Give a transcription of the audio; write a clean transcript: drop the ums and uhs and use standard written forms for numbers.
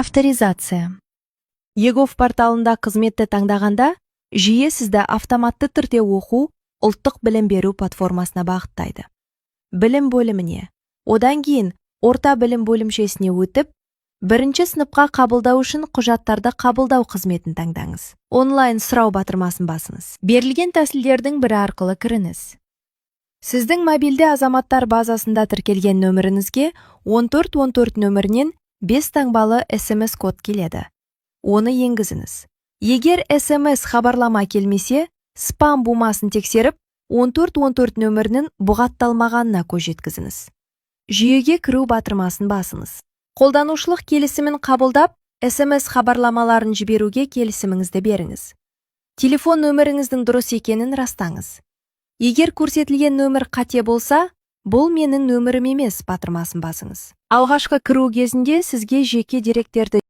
Авторизация. егов порталында қызметті таңдағанда, жүйе сізді автоматты түрде оқу ұлттық білім беру платформасына бағыттайды. Білім бөліміне, одан кейін орта білім бөлімшесіне өтіп, бірінші сыныпқа қабылдау үшін құжаттарды қабылдау қызметін таңдаңыз. Онлайн сұрау батырмасын басыңыз. Берілген тәсілдердің бірі арқылы кіріңіз. Сіздің мобильді азаматтар базасында тіркелген нөміріңізге 1414 нөмірінен 5 таңбалы SMS код келеді. Оны енгізіңіз. Егер SMS хабарлама келмесе, спам бумасын тексеріп, 1414 нөмірінің бұғатталмағанына көз жеткізіңіз. Жүйеге кіру батырмасын басыңыз. Қолданушылық келісімін қабылдап, SMS хабарламаларын жіберуге келісіміңізді беріңіз. Телефон нөміріңіздің дұрыс екенін растаңыз. Егер көрсетілген нөмір қате болса, бұл менің нөмірім емес батырмасын басыңыз. Алғашқы кіру кезінде сізге жеке деректерді